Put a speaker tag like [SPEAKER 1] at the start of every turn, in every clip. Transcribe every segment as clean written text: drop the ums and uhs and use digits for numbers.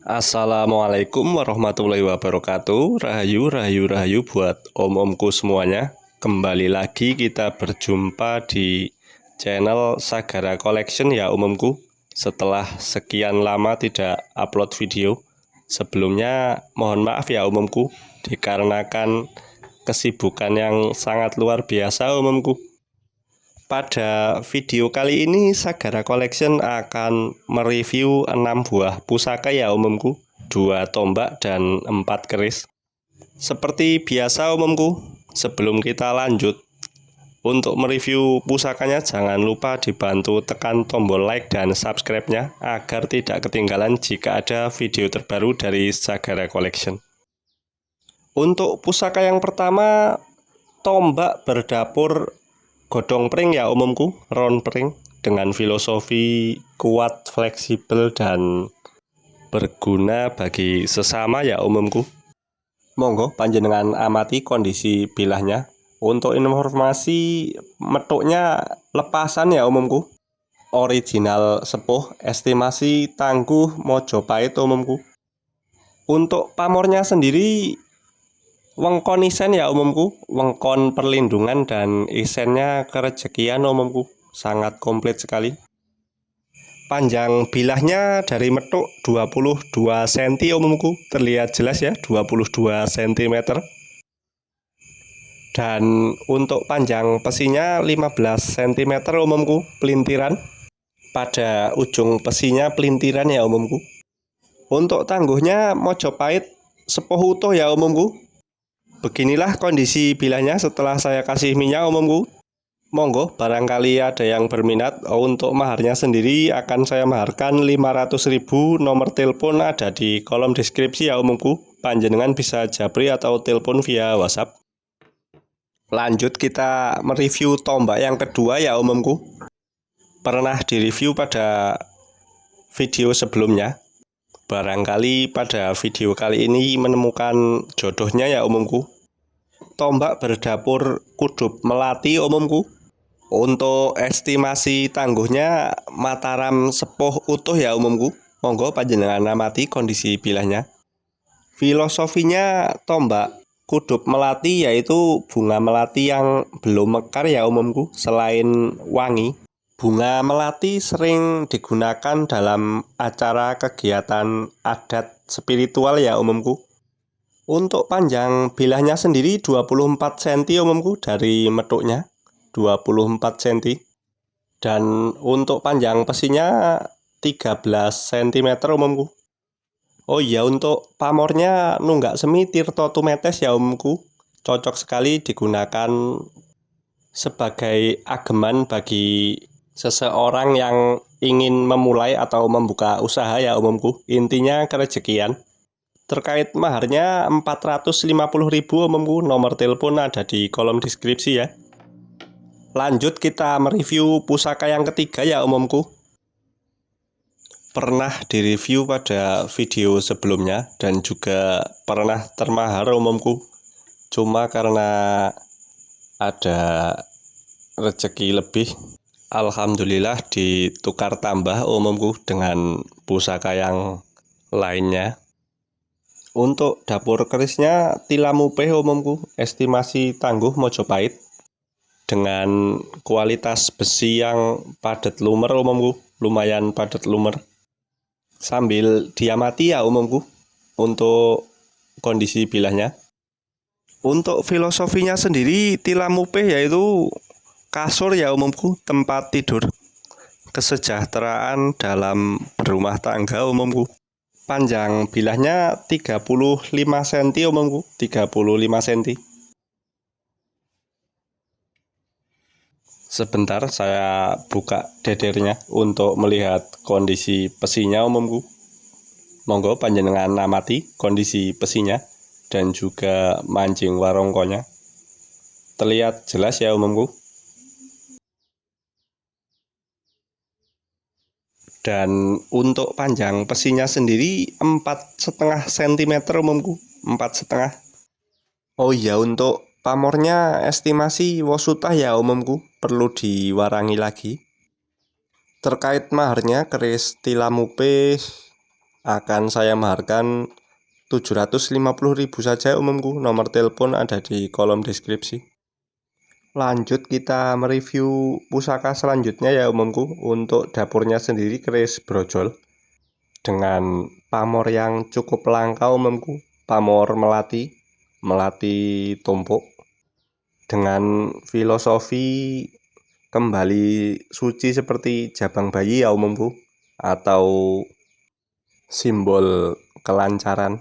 [SPEAKER 1] Assalamualaikum warahmatullahi wabarakatuh. Rahayu, rahayu, rahayu buat om-omku semuanya. Kembali lagi kita berjumpa di channel Sagara Collection ya om-omku. Setelah sekian lama tidak upload video. Sebelumnya mohon maaf ya om-omku, dikarenakan kesibukan yang sangat luar biasa om-omku. Pada video kali ini Sagara Collection akan mereview 6 buah pusaka ya umumku, 2 tombak dan 4 keris. Seperti biasa umumku, sebelum kita lanjut, untuk mereview pusakanya jangan lupa dibantu tekan tombol like dan subscribe-nya agar tidak ketinggalan jika ada video terbaru dari Sagara Collection. Untuk pusaka yang pertama, tombak berdapur godong pring ya umumku, round pring dengan filosofi kuat, fleksibel, dan berguna bagi sesama ya umumku. Monggo panjenengan amati kondisi bilahnya. Untuk informasi, metuknya lepasan ya umumku. Original sepuh, estimasi tangguh Mojopahit umumku. Untuk pamornya sendiri wengkon isen ya umumku, wengkon perlindungan dan isennya kerejekian umumku, sangat komplit sekali. Panjang bilahnya dari metuk 22 cm umumku, terlihat jelas ya 22 cm. Dan untuk panjang pesinya 15 cm umumku, pelintiran. Pada ujung pesinya pelintiran ya umumku. Untuk tangguhnya Mojopahit sepuh utuh ya umumku. Beginilah kondisi bilahnya setelah saya kasih minyak umumku. Monggo barangkali ada yang berminat. Untuk maharnya sendiri akan saya maharkan 500.000. Nomor telepon ada di kolom deskripsi ya umumku. Panjenengan bisa japri atau telepon via WhatsApp. Lanjut kita mereview tombak yang kedua ya umumku. Pernah direview pada video sebelumnya. Barangkali pada video kali ini menemukan jodohnya ya umumku. Tombak berdapur kudup melati umumku. Untuk estimasi tangguhnya Mataram sepuh utuh ya umumku. Monggo panjenengan amati kondisi bilahnya. Filosofinya tombak kudup melati yaitu bunga melati yang belum mekar ya umumku. Selain wangi, bunga melati sering digunakan dalam acara kegiatan adat spiritual ya umumku. Untuk panjang bilahnya sendiri 24 cm umumku dari metuknya, 24 cm. Dan untuk panjang pesinya 13 cm umumku. Oh iya, untuk pamornya nunggak semi Tirto Tumetes ya umumku. Cocok sekali digunakan sebagai ageman bagi seseorang yang ingin memulai atau membuka usaha ya umumku. Intinya kerejekian. Terkait maharnya 450.000 umumku. Nomor telepon ada di kolom deskripsi ya. Lanjut kita mereview pusaka yang ketiga ya umumku. Pernah direview pada video sebelumnya dan juga pernah termahar umumku. Cuma karena ada rezeki lebih, alhamdulillah ditukar tambah umumku dengan pusaka yang lainnya. Untuk dapur kerisnya Tilamupeh umumku, estimasi tangguh Mojopahit dengan kualitas besi yang padat lumer umumku, lumayan padat lumer. Sambil diamati ya umumku untuk kondisi bilahnya. Untuk filosofinya sendiri Tilamupeh yaitu kasur ya umumku, tempat tidur, kesejahteraan dalam berumah tangga umumku. Panjang bilahnya 35 cm umumku, 35 cm. Sebentar saya buka dedernya untuk melihat kondisi pesinya umumku. Monggo panjenengan amati kondisi pesinya dan juga mancing warongkonya. Terlihat jelas ya umumku. Dan untuk panjang pesinya sendiri 4,5 cm umumku, 4,5. Oh iya, untuk pamornya estimasi Wosutah ya umumku, perlu diwarangi lagi. Terkait maharnya keris Tilamupeh Akan saya maharkan 750.000 saja umumku. Nomor telepon ada di kolom deskripsi. Lanjut kita mereview pusaka selanjutnya ya umumku. Untuk dapurnya sendiri keris brojol dengan pamor yang cukup langka umumku. Pamor melati tumpuk dengan filosofi kembali suci seperti jabang bayi ya umumku, atau simbol kelancaran.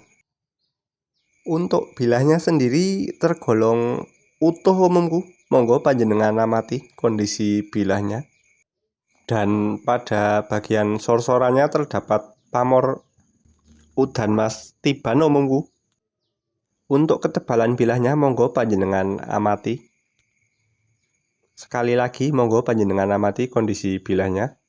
[SPEAKER 1] Untuk bilahnya sendiri tergolong utuh umumku. Monggo panjenengan amati kondisi bilahnya. Dan pada bagian sorsorannya terdapat pamor udan mas tiban umumku. Untuk ketebalan bilahnya monggo panjenengan amati. Sekali lagi monggo panjenengan amati kondisi bilahnya.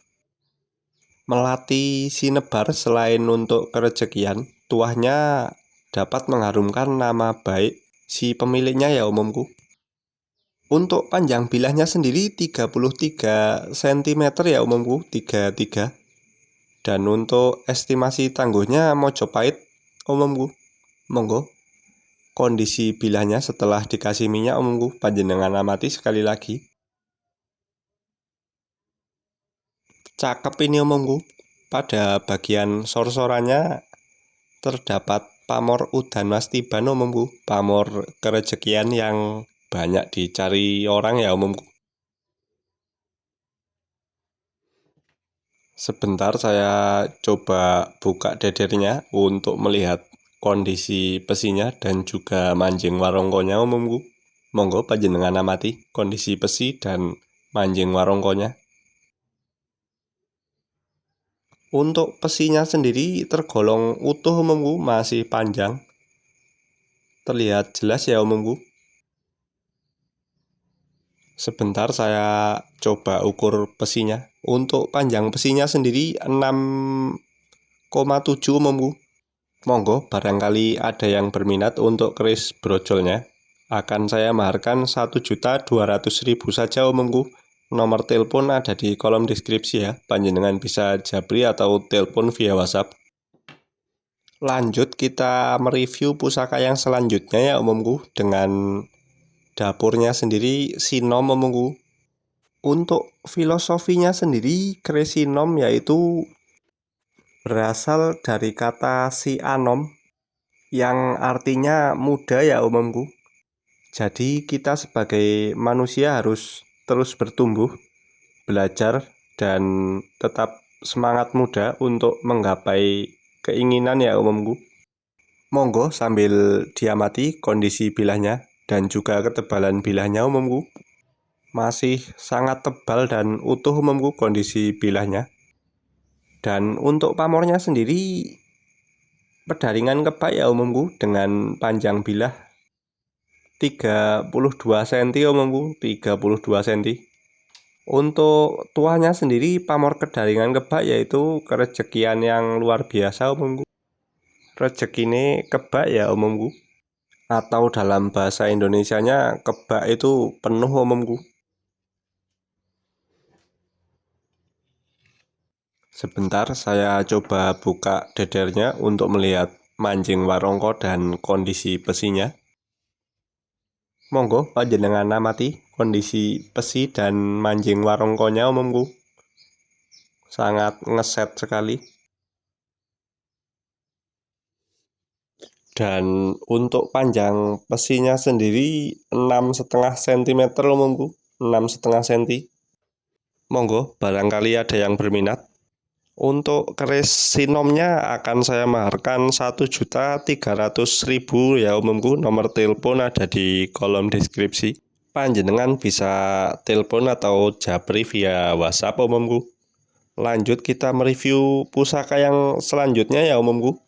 [SPEAKER 1] Melati sinebar selain untuk kerejekian, tuahnya dapat mengharumkan nama baik si pemiliknya ya umumku. Untuk panjang bilahnya sendiri 33 cm ya umumku, 33. Dan untuk estimasi tangguhnya Mojopahit umumku. Monggo kondisi bilahnya setelah dikasih minyak umumku, panjenengan amati sekali lagi. Cakep ini umumku. Pada bagian sorsorannya terdapat pamor udan mas tiban umumku, pamor kerejekian yang banyak dicari orang ya umumku. Sebentar saya coba buka dedernya untuk melihat kondisi pesinya dan juga manjing warongkonya umumku. Monggo panjenengan amati kondisi pesi dan manjing warongkonya. Untuk pesinya sendiri tergolong utuh umumku, masih panjang. Terlihat jelas ya umumku. Sebentar saya coba ukur pesinya. Untuk panjang pesinya sendiri 6,7 umumku. Monggo barangkali ada yang berminat untuk keris brojolnya. Akan saya maharkan 1.200.000 saja umumku. Nomor telepon ada di kolom deskripsi ya. Panjenengan bisa japri atau telepon via WhatsApp. Lanjut kita mereview pusaka yang selanjutnya ya umumku, dengan dapurnya sendiri sinom umumku. Untuk filosofinya sendiri keris sinom yaitu berasal dari kata si anom yang artinya muda ya umumku. Jadi kita sebagai manusia harus terus bertumbuh, belajar, dan tetap semangat muda untuk menggapai keinginan ya umumku. Monggo sambil diamati kondisi bilahnya dan juga ketebalan bilahnya umumku. Masih sangat tebal dan utuh umumku kondisi bilahnya. Dan untuk pamornya sendiri pedaringan kebak ya umumku, dengan panjang bilah 32 cm umumku, 32 cm. Untuk tuahnya sendiri pamor kedaringan kebak yaitu kerejekian yang luar biasa umumku. Rezekine kebak ya umumku. Atau dalam bahasa Indonesianya kebak itu penuh umumku. Sebentar saya coba buka dedernya untuk melihat manjing warongko dan kondisi pesinya. Monggo panjenengan amati kondisi pesi dan manjing warongkonya umumku. Sangat ngeset sekali. Dan untuk panjang pesinya sendiri 6,5 cm umumku, 6,5 cm. Monggo barangkali ada yang berminat. Untuk keris sinomnya akan saya maharkan 1.300.000 ya umumku. Nomor telepon ada di kolom deskripsi. Panjenengan bisa telepon atau japri via WhatsApp umumku. Lanjut kita mereview pusaka yang selanjutnya ya umumku.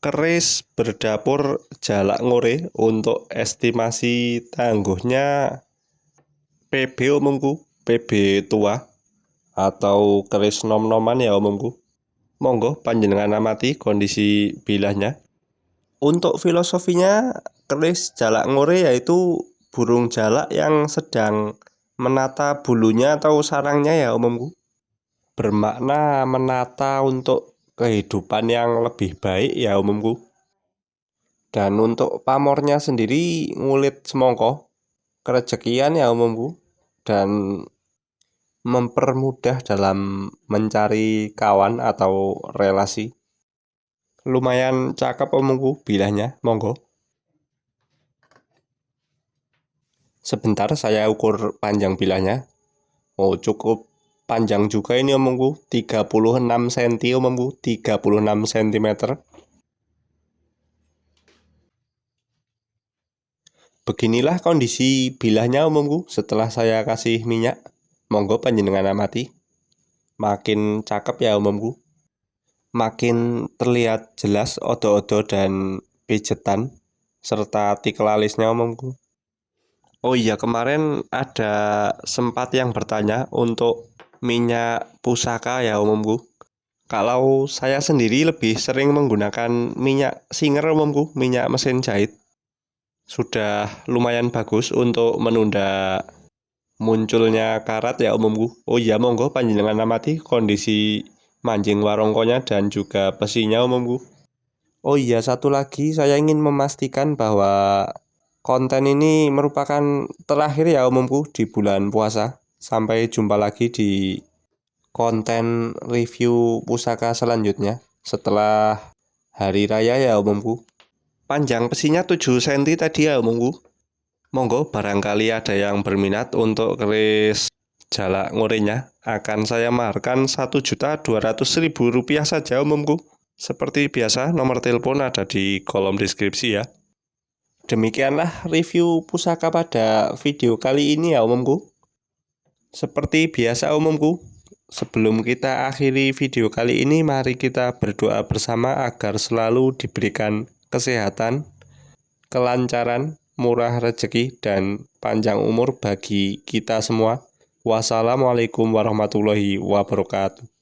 [SPEAKER 1] Keris berdapur jalak ngore. Untuk estimasi tangguhnya PB umumku, PB tua atau keris nom-noman ya umumku. Monggo panjenengan amati kondisi bilahnya. Untuk filosofinya keris jalak ngore yaitu burung jalak yang sedang menata bulunya atau sarangnya ya umumku. Bermakna menata untuk kehidupan yang lebih baik ya umumku. Dan untuk pamornya sendiri ngulit semongko, kerejekian ya umumku, dan mempermudah dalam mencari kawan atau relasi. Lumayan cakep umumku bilahnya, monggo. Sebentar saya ukur panjang bilahnya. Oh, cukup panjang juga ini omongku, 36 cm omongku, 36 cm. Beginilah kondisi bilahnya omongku setelah saya kasih minyak. Monggo panjenengan amati. Makin cakep ya omongku. Makin terlihat jelas odo-odo dan pijetan serta tikel alisnya omongku. Oh iya, kemarin ada sempat yang bertanya untuk minyak pusaka ya umumku. Kalau saya sendiri lebih sering menggunakan minyak Singer umumku, minyak mesin jahit. Sudah lumayan bagus untuk menunda munculnya karat ya umumku. Oh iya, monggo panjenengan amati kondisi mancing warongkonya dan juga besinya umumku. Oh iya, satu lagi saya ingin memastikan bahwa konten ini merupakan terakhir ya umumku di bulan puasa. Sampai jumpa lagi di konten review pusaka selanjutnya setelah hari raya ya umumku. Panjang besinya 7 cm tadi ya umumku. Monggo barangkali ada yang berminat untuk keris jalak ngorinya, akan saya maharkan Rp1.200.000 saja umumku. Seperti biasa, nomor telepon ada di kolom deskripsi ya. Demikianlah review pusaka pada video kali ini ya umumku. Seperti biasa umumku, sebelum kita akhiri video kali ini, mari kita berdoa bersama agar selalu diberikan kesehatan, kelancaran, murah rezeki, dan panjang umur bagi kita semua. Wassalamualaikum warahmatullahi wabarakatuh.